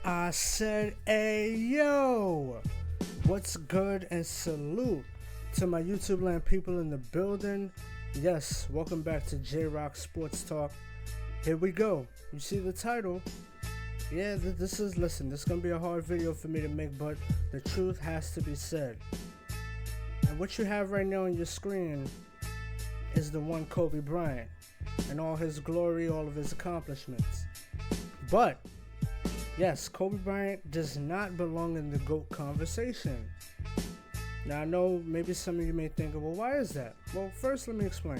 I said, hey yo, what's good and salute to my YouTube land people in the building. Yes, welcome back to J-Rock Sports Talk. Here we go. You see the title? Yeah, this is gonna be a hard video for me to make, but the truth has to be said. And what you have right now on your screen is the one Kobe Bryant and all his glory, all of his accomplishments. But yes, Kobe Bryant does not belong in the GOAT conversation. Now, I know maybe some of you may think, well, why is that? Well, first, let me explain.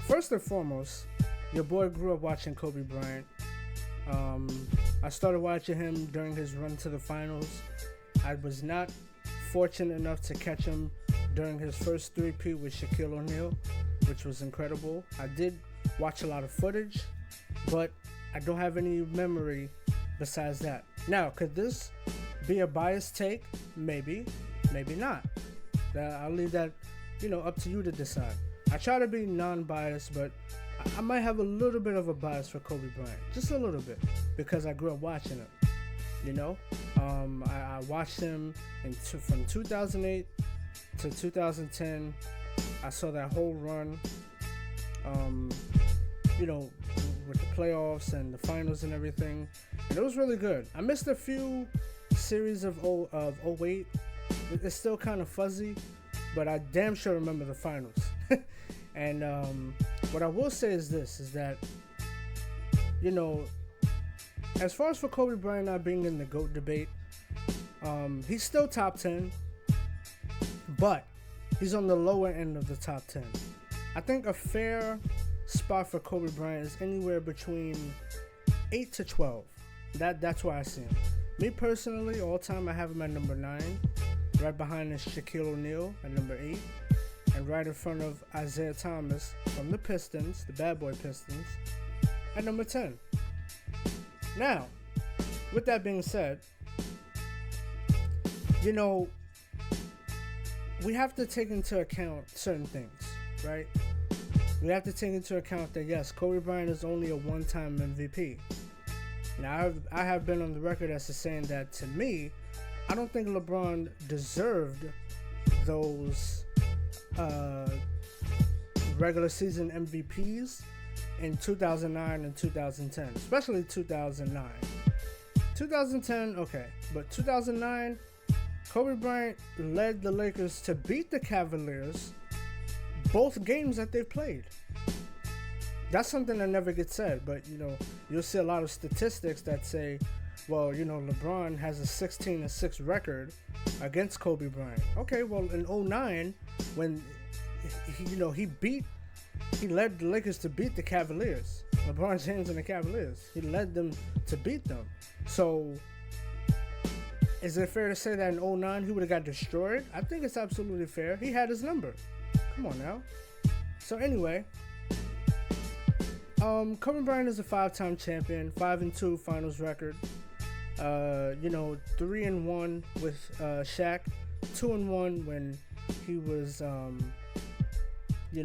First and foremost, your boy grew up watching Kobe Bryant. I started watching him during his run to the finals. I was not fortunate enough to catch him during his first three-peat with Shaquille O'Neal, which was incredible. I did watch a lot of footage, but I don't have any memory besides that. Now, could this be a biased take? Maybe, maybe not. I'll leave that, up to you to decide. I try to be non-biased, but I might have a little bit of a bias for Kobe Bryant, just a little bit, because I grew up watching him. I watched him from 2008 to 2010. I saw that whole run. With the playoffs and the finals and everything, and it was really good. I missed a few series of 08. It's still kind of fuzzy, but I damn sure remember the finals. And what I will say is this, is that, as far as for Kobe Bryant not being in the GOAT debate, he's still top 10, but he's on the lower end of the top 10. I think a fair spot for Kobe Bryant is anywhere between 8 to 12. That's why I see him. Me personally, all time, I have him at number 9. Right behind is Shaquille O'Neal at number 8. And right in front of Isaiah Thomas from the Pistons, the bad boy Pistons, at number 10. Now, with that being said, we have to take into account certain things, right? We have to take into account that, yes, Kobe Bryant is only a one-time MVP. Now, I have been on the record as saying that, to me, I don't think LeBron deserved those regular season MVPs in 2009 and 2010, especially 2009. 2010, okay, but 2009, Kobe Bryant led the Lakers to beat the Cavaliers both games that they played. That's something that never gets said, but you'll see a lot of statistics that say, well, LeBron has a 16-6 record against Kobe Bryant. Okay, well, in 2009, when he led the Lakers to beat the Cavaliers. LeBron James and the Cavaliers. He led them to beat them. So, is it fair to say that in 2009 he would have got destroyed? I think it's absolutely fair. He had his number. Come on now. So anyway, Kobe Bryant is a 5-time champion, 5-2 finals record. 3-1 with Shaq, 2-1 when he was, when he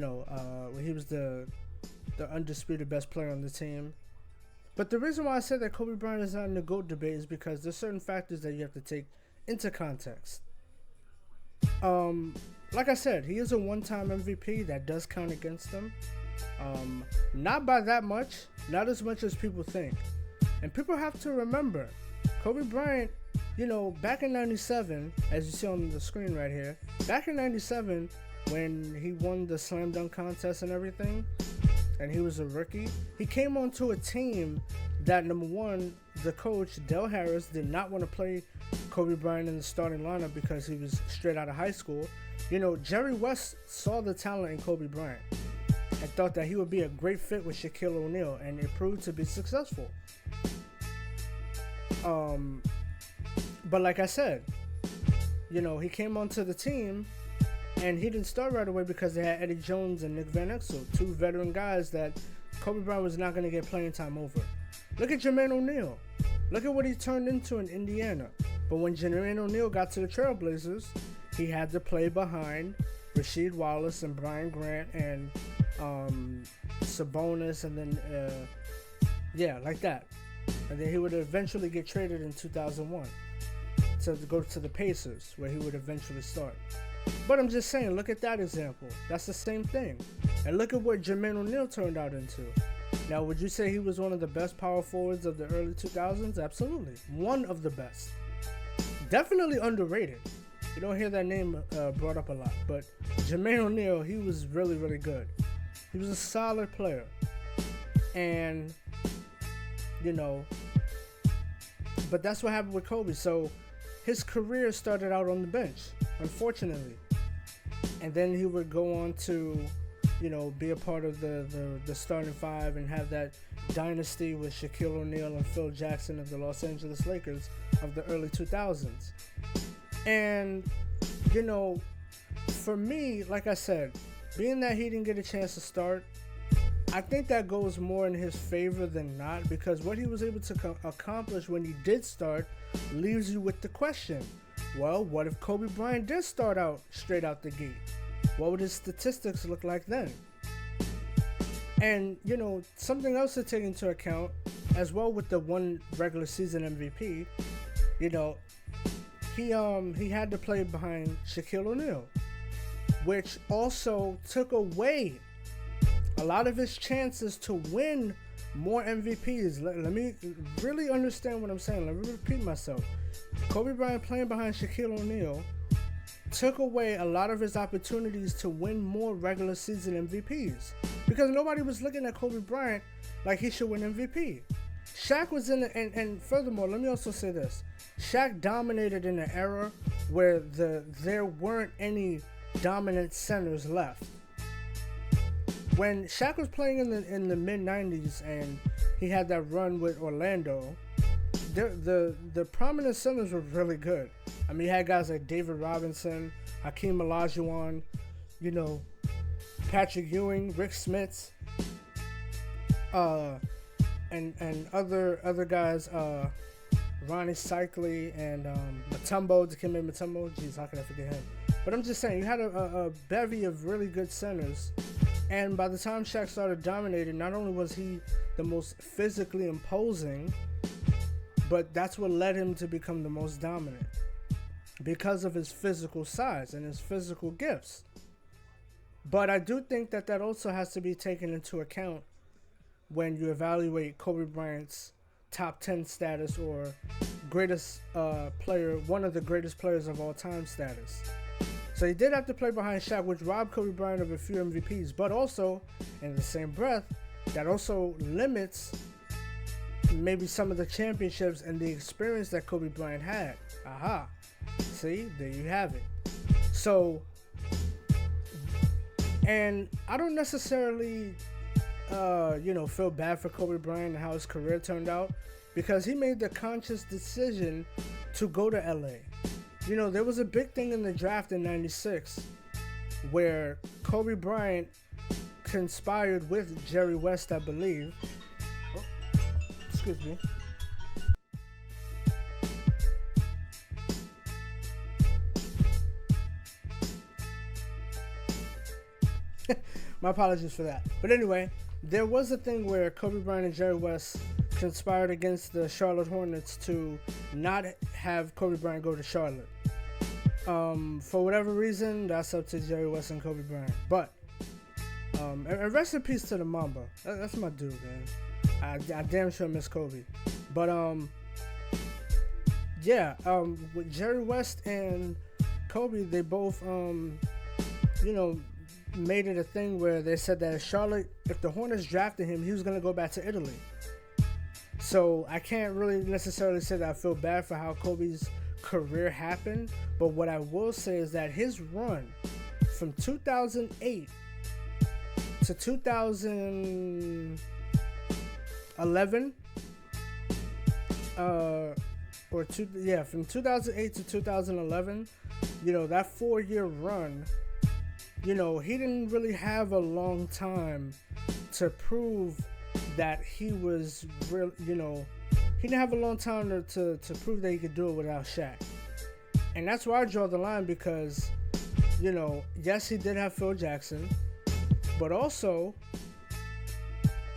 was the undisputed best player on the team. But the reason why I said that Kobe Bryant is not in the GOAT debate is because there's certain factors that you have to take into context. Like I said, he is a one-time MVP. That does count against him. Not by that much. Not as much as people think. And people have to remember, Kobe Bryant, back in 97, as you see on the screen right here, back in 97, when he won the slam dunk contest and everything, and he was a rookie, he came onto a team that, number one, the coach, Del Harris, did not want to play Kobe Bryant in the starting lineup because he was straight out of high school. Jerry West saw the talent in Kobe Bryant and thought that he would be a great fit with Shaquille O'Neal, and it proved to be successful. But like I said, he came onto the team and he didn't start right away because they had Eddie Jones and Nick Van Exel, two veteran guys that Kobe Bryant was not going to get playing time over. Look at Jermaine O'Neal. Look at what he turned into in Indiana. But when Jermaine O'Neal got to the Trailblazers, he had to play behind Rasheed Wallace and Brian Grant and Sabonis, and then like that. And then he would eventually get traded in 2001 to go to the Pacers, where he would eventually start. But I'm just saying, look at that example. That's the same thing. And look at what Jermaine O'Neal turned out into. Now, would you say he was one of the best power forwards of the early 2000s? Absolutely. One of the best. Definitely underrated. You don't hear that name brought up a lot. But Jermaine O'Neal, he was really, really good. He was a solid player. And, but that's what happened with Kobe. So his career started out on the bench, unfortunately. And then he would go on to, be a part of the starting five and have that dynasty with Shaquille O'Neal and Phil Jackson of the Los Angeles Lakers of the early 2000s. And, for me, like I said, being that he didn't get a chance to start, I think that goes more in his favor than not, because what he was able to accomplish when he did start leaves you with the question, well, what if Kobe Bryant did start out straight out the gate? What would his statistics look like then? And, something else to take into account, as well with the one regular season MVP, he had to play behind Shaquille O'Neal, which also took away a lot of his chances to win more MVPs. Let me really understand what I'm saying. Let me repeat myself. Kobe Bryant playing behind Shaquille O'Neal took away a lot of his opportunities to win more regular season MVPs, because nobody was looking at Kobe Bryant like he should win MVP. Shaq was in and furthermore, let me also say this. Shaq dominated in an era where there weren't any dominant centers left. When Shaq was playing in the mid-90s and he had that run with Orlando, the prominent centers were really good. I mean, he had guys like David Robinson, Hakeem Olajuwon, Patrick Ewing, Rick Smits, and other guys, Ronnie Cycli and Mutombo, Dikembe Mutombo. Jeez, how could I forget him? But I'm just saying, you had a bevy of really good centers. And by the time Shaq started dominating, not only was he the most physically imposing, but that's what led him to become the most dominant, because of his physical size and his physical gifts. But I do think that also has to be taken into account when you evaluate Kobe Bryant's top 10 status or greatest player, one of the greatest players of all time status. So he did have to play behind Shaq, which robbed Kobe Bryant of a few MVPs. But also, in the same breath, that also limits maybe some of the championships and the experience that Kobe Bryant had. Aha. See, there you have it. So, and I don't necessarily, feel bad for Kobe Bryant and how his career turned out, because he made the conscious decision to go to LA. There was a big thing in the draft in '96 where Kobe Bryant conspired with Jerry West, I believe. Oh, excuse me. My apologies for that. But anyway, there was a thing where Kobe Bryant and Jerry West conspired against the Charlotte Hornets to not have Kobe Bryant go to Charlotte. For whatever reason, that's up to Jerry West and Kobe Bryant. But, and rest in peace to the Mamba. That's my dude, man. I damn sure miss Kobe. But, with Jerry West and Kobe, they both, made it a thing where they said that if the Hornets drafted him, he was going to go back to Italy. So I can't really necessarily say that I feel bad for how Kobe's career happened, but what I will say is that his run from 2008 to 2011, from 2008 to 2011, that 4-year run, he didn't really have a long time to prove that he was real, he didn't have a long time to prove that he could do it without Shaq. And that's where I draw the line, because, yes, he did have Phil Jackson, but also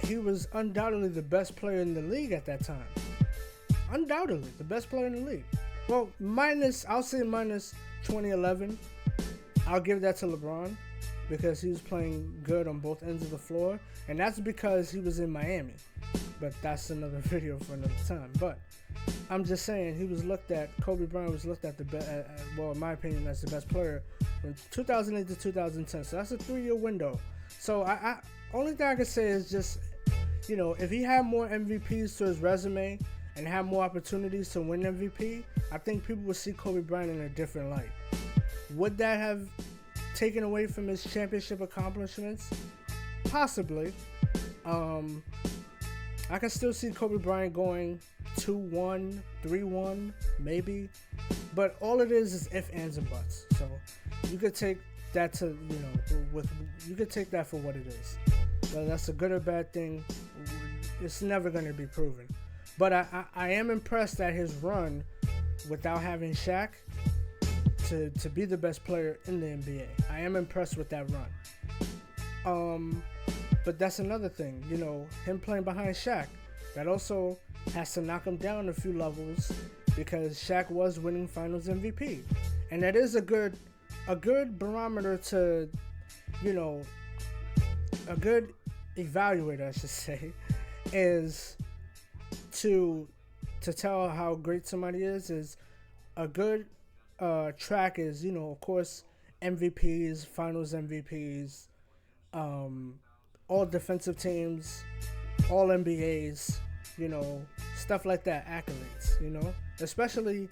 he was undoubtedly the best player in the league at that time. undoubtedly the best player in the league. Well, I'll say minus 2011. I'll give that to LeBron because he was playing good on both ends of the floor, and that's because he was in Miami. But that's another video for another time. But I'm just saying Kobe Bryant was looked at the best, well, in my opinion, as the best player from 2008 to 2010. So that's a 3-year window. So I only thing I can say is just, if he had more MVPs to his resume and had more opportunities to win MVP, I think people would see Kobe Bryant in a different light. Would that have taken away from his championship accomplishments? Possibly. I can still see Kobe Bryant going 2-1, 3-1, maybe. But all it is ifs, ands, and buts. So you could take that you could take that for what it is. Whether that's a good or bad thing, it's never going to be proven. But I am impressed at his run without having Shaq to be the best player in the NBA. I am impressed with that run. But that's another thing, him playing behind Shaq. That also has to knock him down a few levels because Shaq was winning Finals MVP. And that is a good barometer to, a good evaluator, I should say, is to tell how great somebody is a good track is, of course, MVPs, Finals MVPs, all defensive teams, all NBAs, stuff like that, accolades, especially,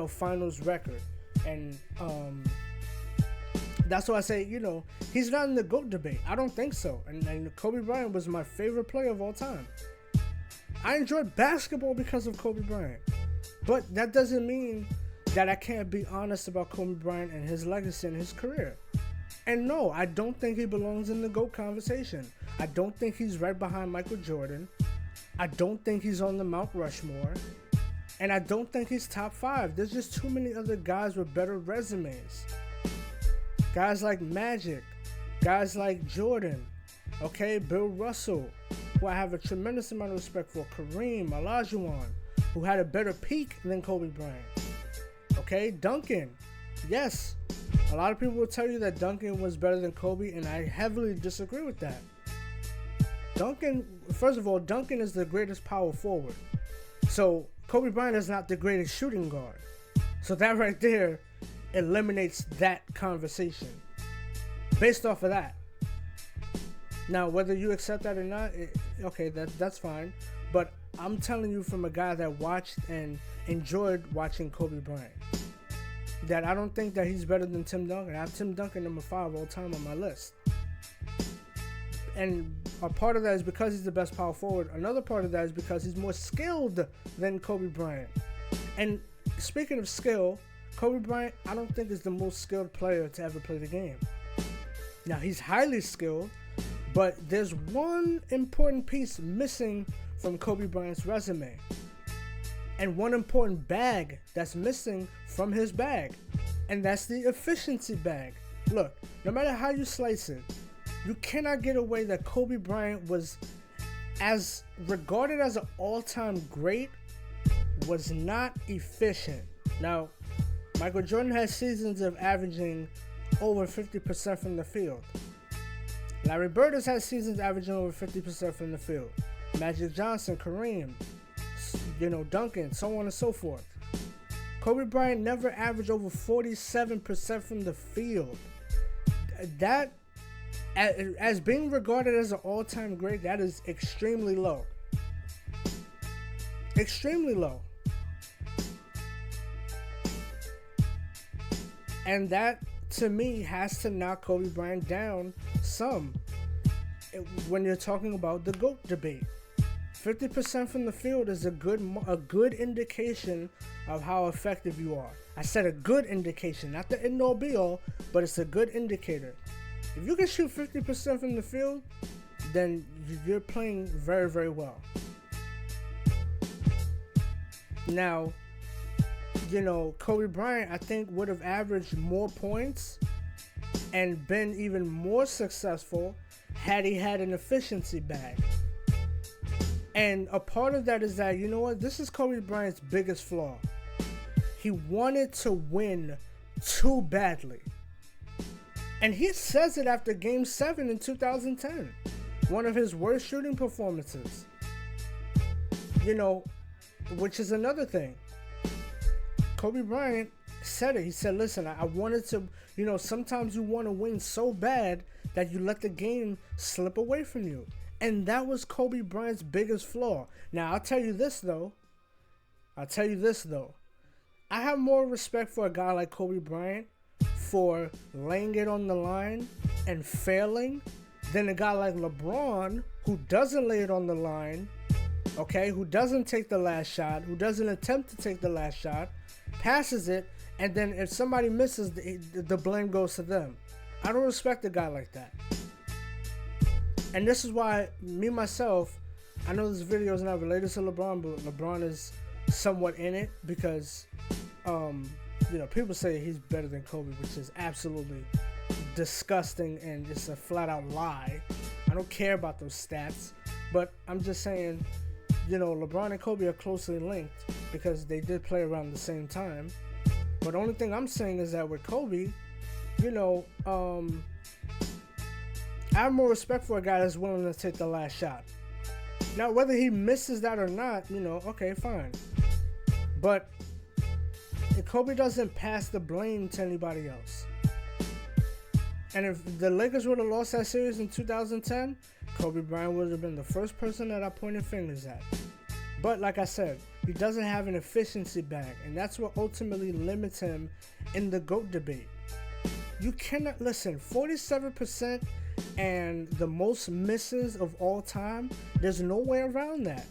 Finals record. And that's why I say, he's not in the GOAT debate. I don't think so. And Kobe Bryant was my favorite player of all time. I enjoyed basketball because of Kobe Bryant. But that doesn't mean that I can't be honest about Kobe Bryant and his legacy and his career. And no, I don't think he belongs in the GOAT conversation. I don't think he's right behind Michael Jordan. I don't think he's on the Mount Rushmore. And I don't think he's top 5. There's just too many other guys with better resumes. Guys like Magic. Guys like Jordan. Okay, Bill Russell, who I have a tremendous amount of respect for. Kareem, Olajuwon, who had a better peak than Kobe Bryant. Okay, Duncan. Yes, a lot of people will tell you that Duncan was better than Kobe, and I heavily disagree with that. First of all, Duncan is the greatest power forward. So Kobe Bryant is not the greatest shooting guard. So that right there eliminates that conversation based off of that. Now, whether you accept that or not, that's fine. But I'm telling you from a guy that watched and enjoyed watching Kobe Bryant, that I don't think that he's better than Tim Duncan. I have Tim Duncan number 5 all time on my list. And a part of that is because he's the best power forward. Another part of that is because he's more skilled than Kobe Bryant. And speaking of skill, Kobe Bryant, I don't think is the most skilled player to ever play the game. Now, he's highly skilled, but there's one important piece missing from Kobe Bryant's resume. And one important bag that's missing from his bag. And that's the efficiency bag. Look, no matter how you slice it, you cannot get away that Kobe Bryant was as regarded as an all-time great, was not efficient. Now, Michael Jordan has seasons of averaging over 50% from the field. Larry Bird has had seasons averaging over 50% from the field. Magic Johnson, Kareem, Duncan, so on and so forth. Kobe Bryant never averaged over 47% from the field. That, as being regarded as an all-time great, that is extremely low. Extremely low. And that, to me, has to knock Kobe Bryant down some when you're talking about the GOAT debate. 50% from the field is a good indication of how effective you are. I said a good indication, not the end all be all, but it's a good indicator. If you can shoot 50% from the field, then you're playing very, very well. Now, Kobe Bryant, I think, would have averaged more points and been even more successful had he had an efficiency bag. And a part of that is that, you know what, this is Kobe Bryant's biggest flaw. He wanted to win too badly. And he says it after Game 7 in 2010. One of his worst shooting performances. You know, which is another thing. Kobe Bryant said it. He said, listen, I wanted to, you know, sometimes you want to win so bad that you let the game slip away from you. And that was Kobe Bryant's biggest flaw. Now, I'll tell you this, though. I have more respect for a guy like Kobe Bryant for laying it on the line and failing than a guy like LeBron who doesn't lay it on the line, okay, who doesn't take the last shot, who doesn't attempt to take the last shot, passes it, and then if somebody misses, the blame goes to them. I don't respect a guy like that. And this is why me, myself, I know this video is not related to LeBron, but LeBron is somewhat in it because, you know, people say he's better than Kobe, which is absolutely disgusting and it's a flat out lie. I don't care about those stats, but I'm just saying, you know, LeBron and Kobe are closely linked because they did play around the same time. But the only thing I'm saying is that with Kobe, you know, I have more respect for a guy that's willing to take the last shot. Now, whether he misses that or not, you know, okay, fine. But if Kobe doesn't pass the blame to anybody else. And if the Lakers would have lost that series in 2010, Kobe Bryant would have been the first person that I pointed fingers at. But like I said, he doesn't have an efficiency bag, and that's what ultimately limits him in the GOAT debate. You cannot, listen, 47% and the most misses of all time, there's no way around that.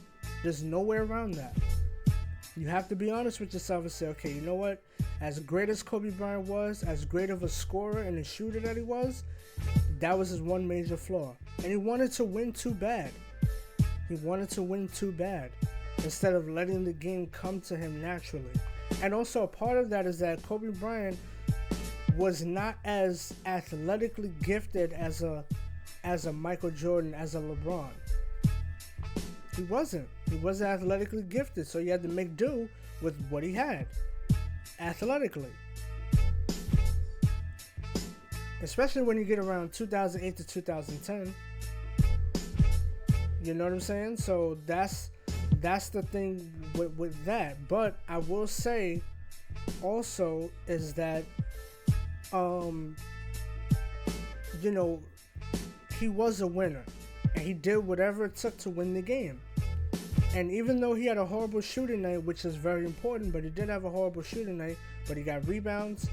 You have to be honest with yourself and say, okay, you know what? As great as Kobe Bryant was, as great of a scorer and a shooter that he was, that was his one major flaw. And he wanted to win too bad. Instead of letting the game come to him naturally. And also a part of that is that Kobe Bryant was not as athletically gifted as a Michael Jordan, as a LeBron. He wasn't athletically gifted, so he had to make do with what he had athletically. Especially when you get around 2008 to 2010. You know what I'm saying? So that's the thing with that. But I will say also is that you know, he was a winner and he did whatever it took to win the game. And even though he had a horrible shooting night, which is very important, but he did have a horrible shooting night, but he got rebounds,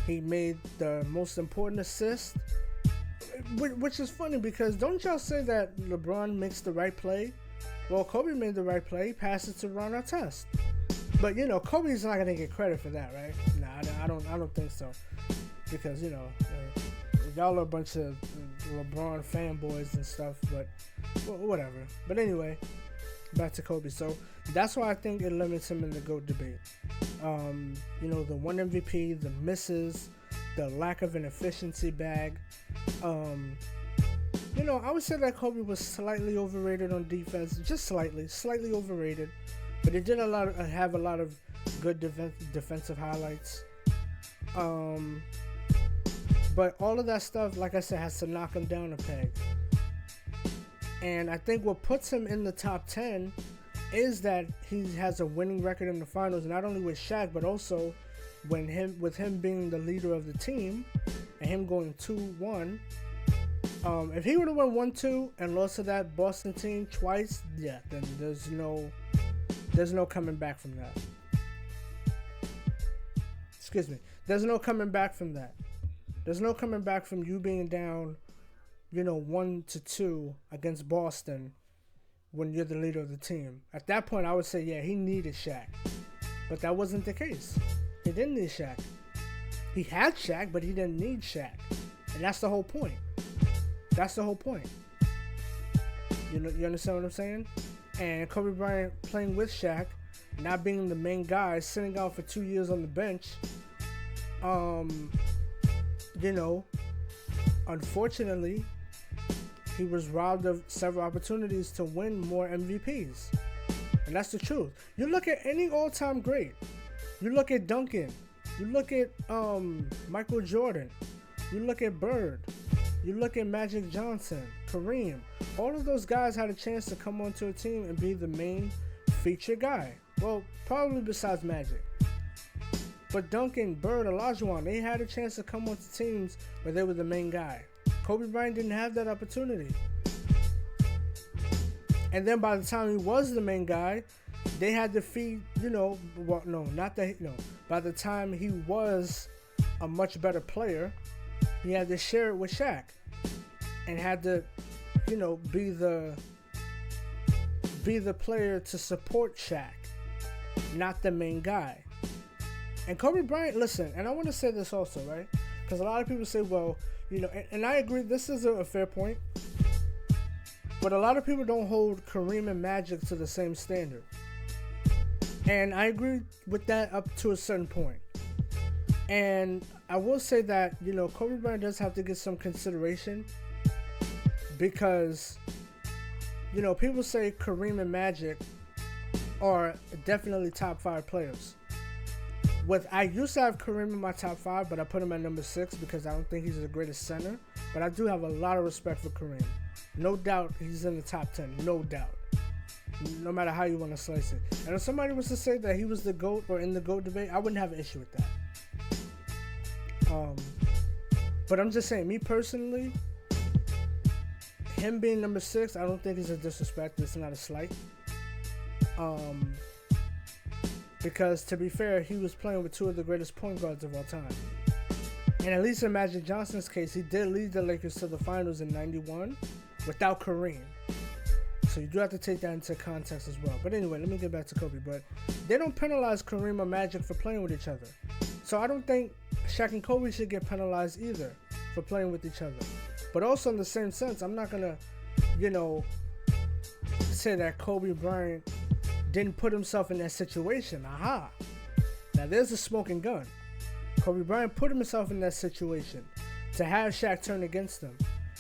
he made the most important assist, which is funny because don't y'all say that LeBron makes the right play? Well, Kobe made the right play, passed it to Ron Artest. But you know, Kobe's not gonna get credit for that, right? Nah, I don't think so, because you know, y'all are a bunch of LeBron fanboys and stuff. But well, whatever. But anyway, back to Kobe. So that's why I think it limits him in the GOAT debate. You know, the one MVP, the misses, the lack of an efficiency bag. You know, I would say that Kobe was slightly overrated on defense, just slightly overrated, but he did have a lot of good defensive highlights. But all of that stuff, like I said, has to knock him down a peg. And I think what puts him in the top 10 is that he has a winning record in the finals, not only with Shaq, but also with him being the leader of the team and him going 2-1. If he would have won 1-2 and lost to that Boston team twice, yeah, then there's no coming back from that. Excuse me. There's no coming back from that. There's no coming back from you being down, you know, 1-2 against Boston when you're the leader of the team. At that point, I would say, yeah, he needed Shaq. But that wasn't the case. He didn't need Shaq. He had Shaq, but he didn't need Shaq. And that's the whole point. You know, you understand what I'm saying? And Kobe Bryant playing with Shaq, not being the main guy, sitting out for 2 years on the bench, you know, unfortunately, he was robbed of several opportunities to win more MVPs. And that's the truth. You look at any all-time great. You look at Duncan. You look at Michael Jordan. You look at Bird. You look at Magic Johnson, Kareem. All of those guys had a chance to come onto a team and be the main feature guy. Well, probably besides Magic. But Duncan, Bird, Olajuwon, they had a chance to come onto teams where they were the main guy. Kobe Bryant didn't have that opportunity. And then by the time he was the main guy, they had to feed, by the time he was a much better player, he had to share it with Shaq. And had to, be the player to support Shaq, not the main guy. And Kobe Bryant, listen, and I want to say this also, right? Because a lot of people say, well, and I agree, this is a fair point. But a lot of people don't hold Kareem and Magic to the same standard. And I agree with that up to a certain point. And I will say that, Kobe Bryant does have to get some consideration because, people say Kareem and Magic are definitely top 5 players. I used to have Kareem in my top 5, but I put him at number 6 because I don't think he's the greatest center. But I do have a lot of respect for Kareem. No doubt he's in the top 10. No doubt. No matter how you want to slice it. And if somebody was to say that he was the GOAT or in the GOAT debate, I wouldn't have an issue with that. But I'm just saying, me personally, him being number 6, I don't think is a disrespect. It's not a slight. Because to be fair, he was playing with 2 of the greatest point guards of all time. And at least in Magic Johnson's case, he did lead the Lakers to the finals in '91 without Kareem. So you do have to take that into context as well. But anyway, let me get back to Kobe. But they don't penalize Kareem or Magic for playing with each other. So I don't think Shaq and Kobe should get penalized either for playing with each other. But also in the same sense, I'm not going to, say that Kobe Bryant didn't put himself in that situation. Aha. Now there's a smoking gun. Kobe Bryant put himself in that situation to have Shaq turn against him.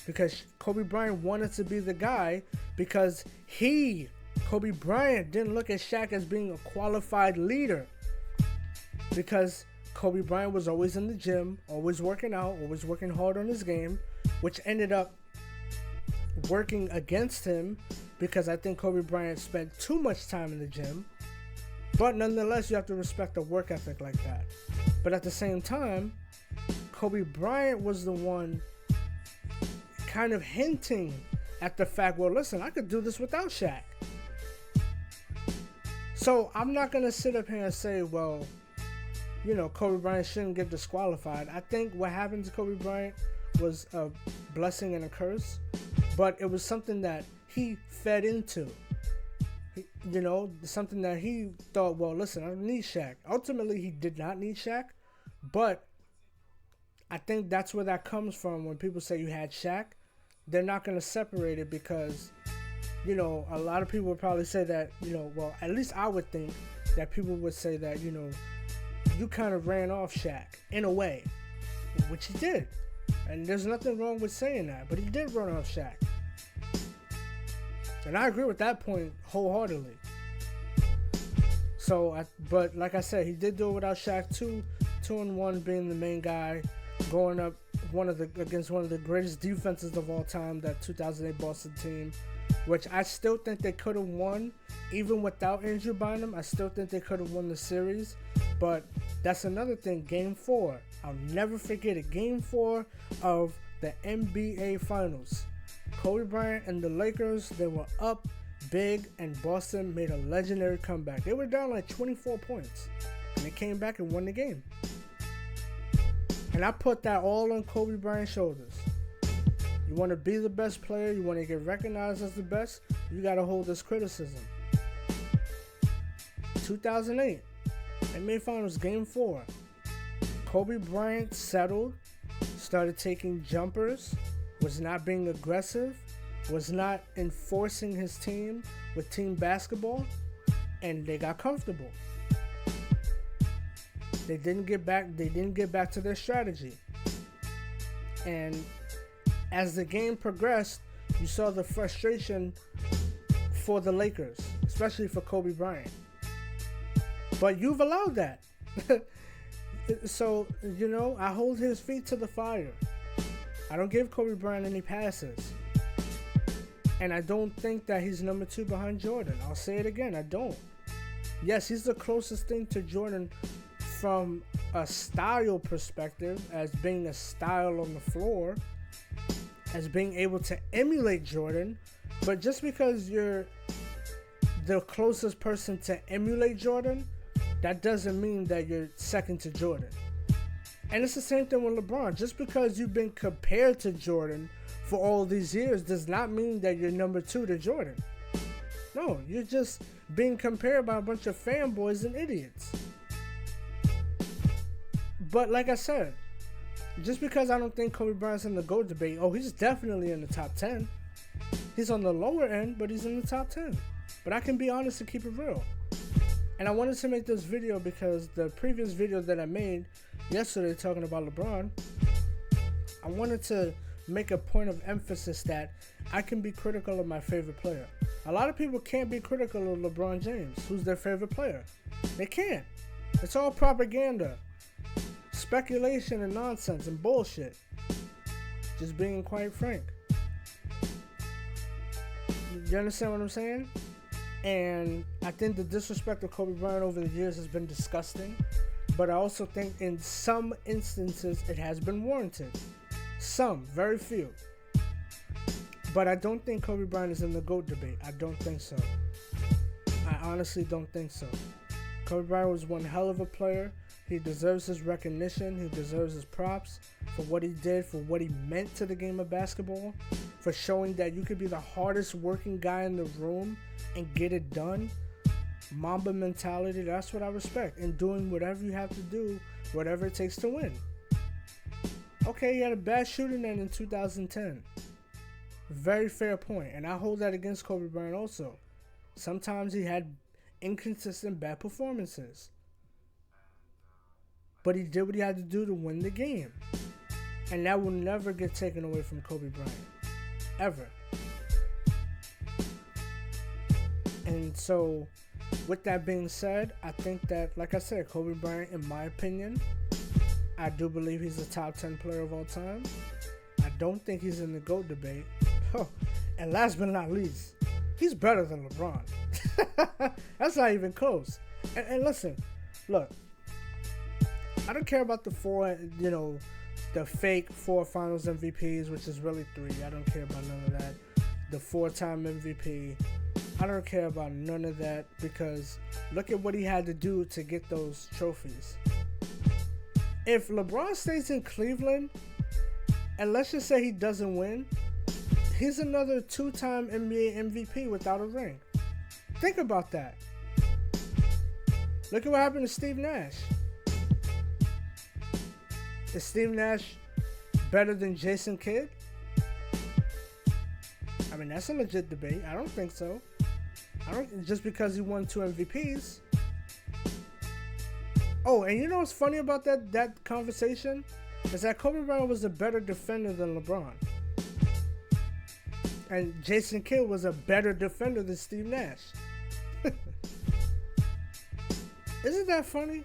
Because Kobe Bryant wanted to be the guy because Kobe Bryant, didn't look at Shaq as being a qualified leader. Because Kobe Bryant was always in the gym, always working out, always working hard on his game, which ended up working against him because I think Kobe Bryant spent too much time in the gym. But nonetheless, you have to respect a work ethic like that. But at the same time, Kobe Bryant was the one kind of hinting at the fact, well, listen, I could do this without Shaq. So I'm not going to sit up here and say, well, Kobe Bryant shouldn't get disqualified. I think what happened to Kobe Bryant was a blessing and a curse, but it was something that he fed into. Something that he thought, well, listen, I don't need Shaq. Ultimately, he did not need Shaq, but I think that's where that comes from. When people say you had Shaq, they're not going to separate it because, a lot of people would probably say that, well, at least I would think that people would say that, you kind of ran off Shaq in a way, which he did. And there's nothing wrong with saying that, but he did run off Shaq. And I agree with that point wholeheartedly. But like I said, he did do it without Shaq. 2-1 being the main guy, going up against one of the greatest defenses of all time, that 2008 Boston team, which I still think they could have won, even without Andrew Bynum. I still think they could have won the series. But that's another thing. Game 4, I'll never forget it. Game 4 of the NBA Finals. Kobe Bryant and the Lakers, they were up big, and Boston made a legendary comeback. They were down like 24 points, and they came back and won the game. And I put that all on Kobe Bryant's shoulders. You want to be the best player, you want to get recognized as the best, you got to hold this criticism. 2008, NBA Finals Game 4. Kobe Bryant settled, started taking jumpers, was not being aggressive, was not enforcing his team with team basketball, and they got comfortable. They didn't get back to their strategy. And as the game progressed, You saw the frustration for the Lakers, especially for Kobe Bryant. But you've allowed that. So, I hold his feet to the fire. I don't give Kobe Bryant any passes. And I don't think that he's number 2 behind Jordan. I'll say it again, I don't. Yes, he's the closest thing to Jordan from a style perspective, as being a style on the floor, as being able to emulate Jordan. But just because you're the closest person to emulate Jordan, that doesn't mean that you're second to Jordan. And it's the same thing with LeBron. Just because you've been compared to Jordan for all these years does not mean that you're number 2 to Jordan. No, you're just being compared by a bunch of fanboys and idiots. But like I said, just because I don't think Kobe Bryant's in the GOAT debate, he's definitely in the top 10. He's on the lower end, but he's in the top 10. But I can be honest and keep it real. And I wanted to make this video because the previous video that I made yesterday talking about LeBron, I wanted to make a point of emphasis that I can be critical of my favorite player. A lot of people can't be critical of LeBron James, who's their favorite player. They can't. It's all propaganda, speculation, and nonsense and bullshit. Just being quite frank. You understand what I'm saying? And I think the disrespect of Kobe Bryant over the years has been disgusting. But I also think in some instances it has been warranted. Some, very few. But I don't think Kobe Bryant is in the GOAT debate. I don't think so. I honestly don't think so. Kobe Bryant was one hell of a player. He deserves his recognition. He deserves his props for what he did, for what he meant to the game of basketball, for showing that you could be the hardest working guy in the room and get it done. Mamba mentality, that's what I respect. And doing whatever you have to do, whatever it takes to win. Okay, he had a bad shooting end in 2010. Very fair point. And I hold that against Kobe Bryant also. Sometimes he had inconsistent bad performances. But he did what he had to do to win the game. And that will never get taken away from Kobe Bryant. Ever. And so, with that being said, I think that, like I said, Kobe Bryant, in my opinion, I do believe he's a top 10 player of all time. I don't think he's in the GOAT debate. And last but not least, he's better than LeBron. That's not even close. And listen, look, I don't care about the the fake 4 finals MVPs, which is really 3. I don't care about none of that. The 4-time MVP. I don't care about none of that, because look at what he had to do to get those trophies. If LeBron stays in Cleveland, and let's just say he doesn't win, he's another 2-time NBA MVP without a ring. Think about that. Look at what happened to Steve Nash. Is Steve Nash better than Jason Kidd? I mean, that's a legit debate. I don't think so. Just because he won 2 MVPs. Oh, and you know what's funny about that conversation? Is that Kobe Bryant was a better defender than LeBron. And Jason Kidd was a better defender than Steve Nash. Isn't that funny?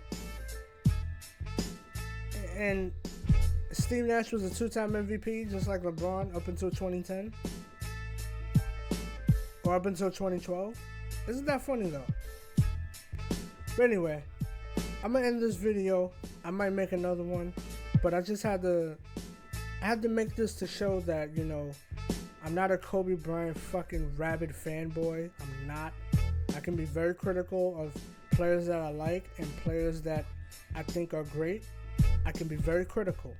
And Steve Nash was a 2-time MVP, just like LeBron, up until 2010. Or up until 2012. Isn't that funny, though? But anyway, I'm going to end this video. I might make another one. But I just had to make this to show that, I'm not a Kobe Bryant fucking rabid fanboy. I'm not. I can be very critical of players that I like and players that I think are great. I can be very critical.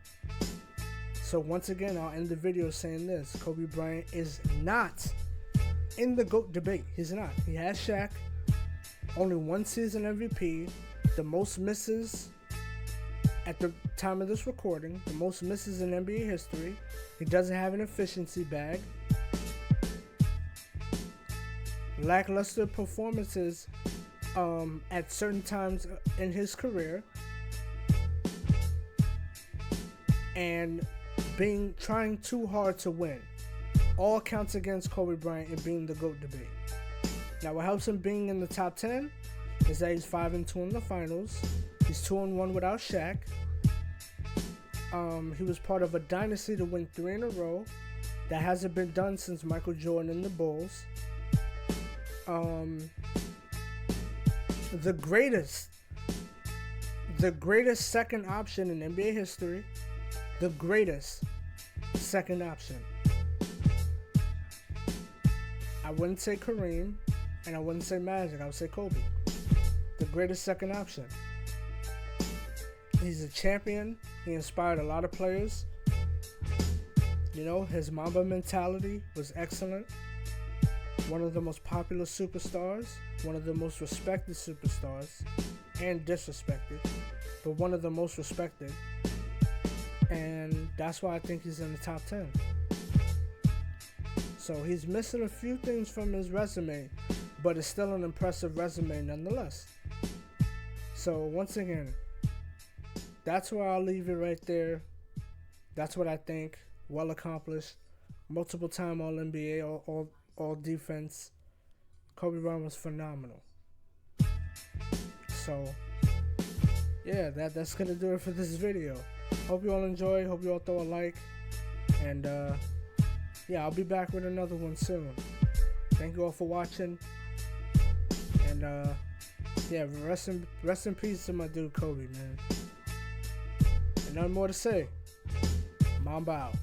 So once again, I'll end the video saying this. Kobe Bryant is not in the GOAT debate. He's not. He has Shaq. Only 1 season MVP. The most misses at the time of this recording. The most misses in NBA history. He doesn't have an efficiency bag. Lackluster performances at certain times in his career. And trying too hard to win. all counts against Kobe Bryant in being the GOAT debate. Now, what helps him being in the top 10 is that he's 5-2 in the finals. He's 2-1 without Shaq. He was part of a dynasty to win 3 in a row. That hasn't been done since Michael Jordan and the Bulls. The greatest second option in NBA history. The greatest second option. I wouldn't say Kareem, and I wouldn't say Magic. I would say Kobe. The greatest second option. He's a champion. He inspired a lot of players. You know, his Mamba mentality was excellent. One of the most popular superstars. One of the most respected superstars. And disrespected. But one of the most respected. And that's why I think he's in the top 10. So he's missing a few things from his resume, but it's still an impressive resume nonetheless. So once again, that's where I'll leave it right there. That's what I think. Well accomplished. Multiple time All-NBA, all defense. Kobe Bryant was phenomenal. So yeah, that's gonna do it for this video. Hope you all enjoy. Hope you all throw a like. And yeah, I'll be back with another one soon. Thank you all for watching. And yeah, rest in peace to my dude Kobe, man. And nothing more to say. Mamba out.